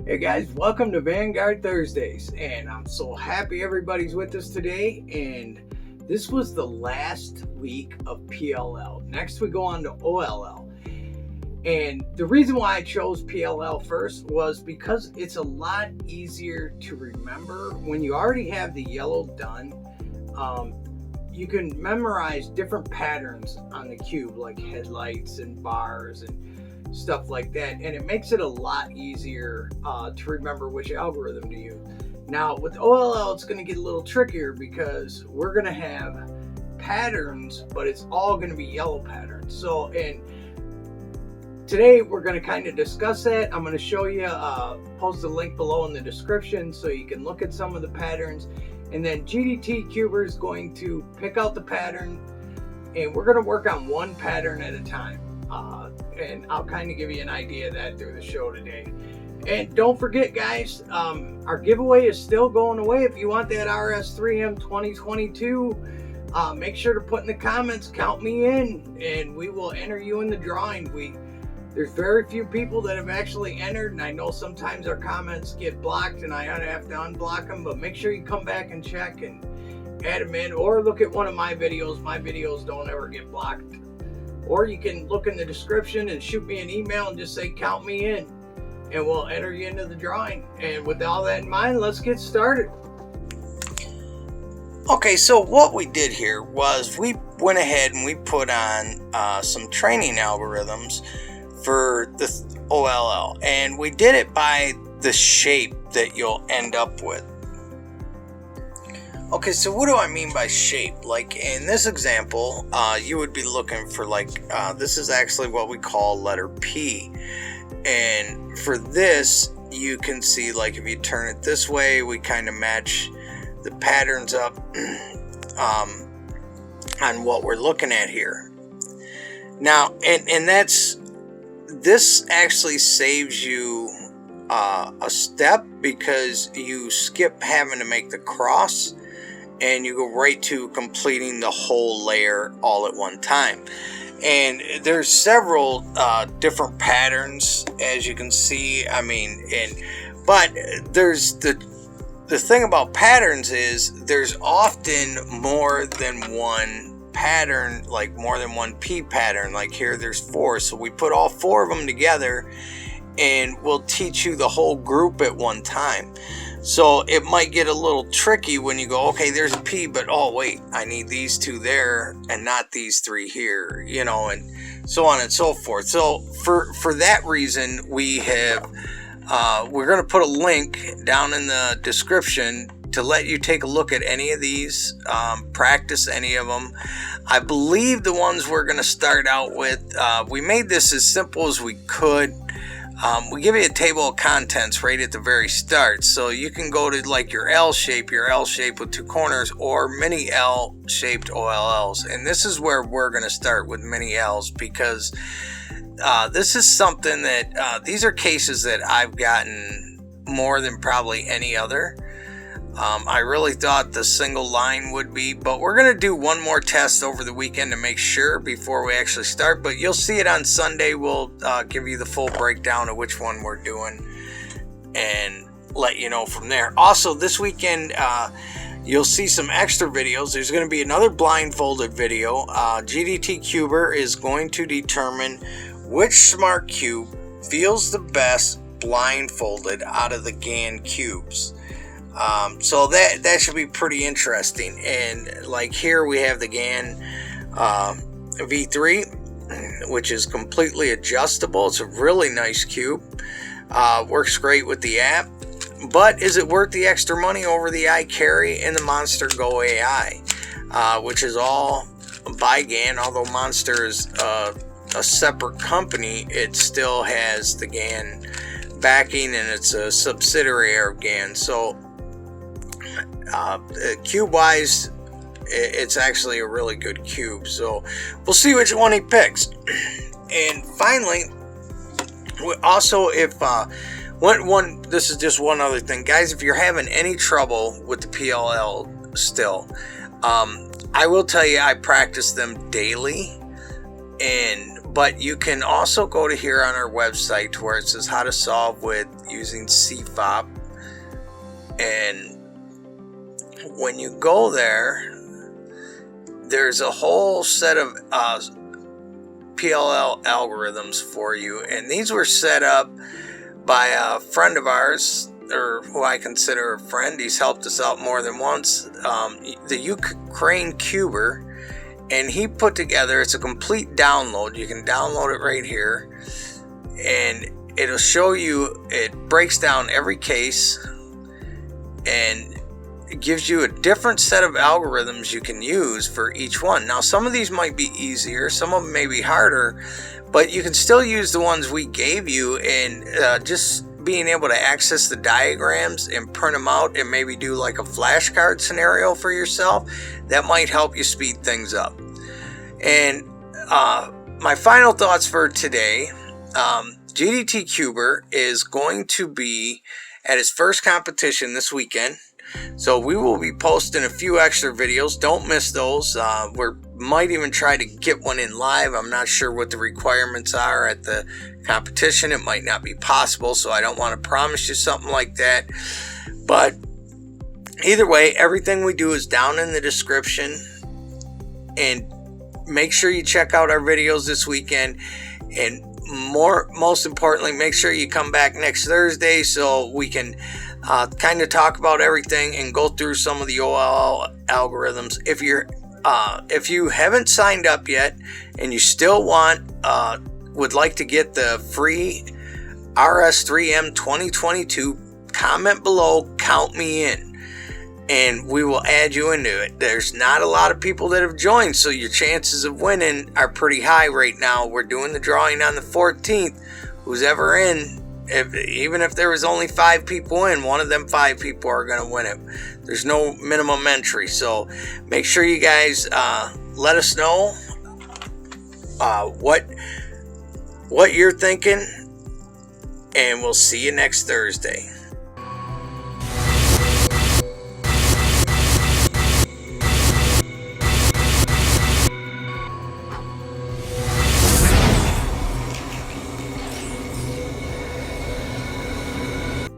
Hey guys, welcome to Vanguard Thursdays, and I'm so happy everybody's with us today. And this was the last week of PLL. Next we go on to OLL. And the reason why I chose PLL first was because it's a lot easier to remember when you already have the yellow done. You can memorize different patterns on the cube, like headlights and bars and stuff like that, and it makes it a lot easier to remember which algorithm to use. Now with OLL it's going to get a little trickier because we're going to have patterns, but it's all going to be yellow patterns. So, and today we're going to kind of discuss that. I'm going to show you, post a link below in the description so you can look at some of the patterns, and then GDT Cuber is going to pick out the pattern, and we're going to work on one pattern at a time. And I'll kind of give you an idea of that through the show today. And don't forget, guys, our giveaway is still going away. If you want that RS3M 2022, make sure to put in the comments, count me in, and we will enter you in the drawing. There's very few people that have actually entered, and I know sometimes our comments get blocked and I have to unblock them, but make sure you come back and check and add them in, or look at one of my videos. My videos don't ever get blocked. Or you can look in the description and shoot me an email and just say count me in, and we'll enter you into the drawing. And with all that in mind, let's get started. Okay, so what we did here was we went ahead and we put on some training algorithms for the OLL, and we did it by the shape that you'll end up with. Okay, so what do I mean by shape? Like in this example, you would be looking for this is actually what we call letter P. And for this, you can see, like, if you turn it this way, we kind of match the patterns up on what we're looking at here. Now, and this actually saves you a step because you skip having to make the cross, and you go right to completing the whole layer all at one time. And there's several different patterns, as you can see. I mean, but there's the thing about patterns is there's often more than one pattern, like more than one P pattern. Like here there's 4, so we put all 4 of them together and we'll teach you the whole group at one time. So it might get a little tricky when you go, okay, there's a P, but oh wait, I need these 2 there and not these 3 here, you know, and so on and so forth. So for that reason, we have we're going to put a link down in the description to let you take a look at any of these, practice any of them. I believe the ones we're going to start out with, we made this as simple as we could. We give you a table of contents right at the very start, so you can go to like your L shape with 2 corners, or mini L shaped OLLs. And this is where we're going to start with mini L's, because this is something that these are cases that I've gotten more than probably any other. I really thought the single line would be, but we're going to do one more test over the weekend to make sure before we actually start. But you'll see it on Sunday. We'll give you the full breakdown of which one we're doing and let you know from there. Also, this weekend, you'll see some extra videos. There's going to be another blindfolded video. GDT Cuber is going to determine which smart cube feels the best blindfolded out of the GAN cubes. So that should be pretty interesting. And like here we have the GAN V3, which is completely adjustable. It's a really nice cube. Works great with the app. But is it worth the extra money over the iCarry and the Monster Go AI, which is all by GAN? Although Monster is a separate company, it still has the GAN backing, and it's a subsidiary of GAN. So cube wise, it's actually a really good cube. So we'll see which one he picks. And finally, also, if this is just one other thing, guys, if you're having any trouble with the PLL still, I will tell you I practice them daily, but you can also go to here on our website to where it says how to solve with using CFOP. And when you go there, there's a whole set of PLL algorithms for you. And these were set up by a friend of ours, or who I consider a friend. He's helped us out more than once, the Ukraine Cuber. And he put together, it's a complete download. You can download it right here. And it'll show you, it breaks down every case. And it gives you a different set of algorithms you can use for each one. Now, some of these might be easier. Some of them may be harder. But you can still use the ones we gave you. And just being able to access the diagrams and print them out and maybe do like a flashcard scenario for yourself, that might help you speed things up. And my final thoughts for today, GDT Cuber is going to be at its first competition this weekend. So we will be posting a few extra videos. Don't miss those. We might even try to get one in live. I'm not sure what the requirements are at the competition. It might not be possible, so I don't want to promise you something like that. But either way, everything we do is down in the description. And make sure you check out our videos this weekend. And most importantly, make sure you come back next Thursday so we can kind of talk about everything and go through some of the OLL algorithms. If you haven't signed up yet and you still would like to get the free RS3M 2022, comment below, count me in, and we will add you into it. There's not a lot of people that have joined, so your chances of winning are pretty high right now. We're doing the drawing on the 14th. Who's ever in, even if there was only 5 people in, one of them 5 people are going to win it. There's no minimum entry, so make sure you guys let us know what you're thinking, and we'll see you next Thursday.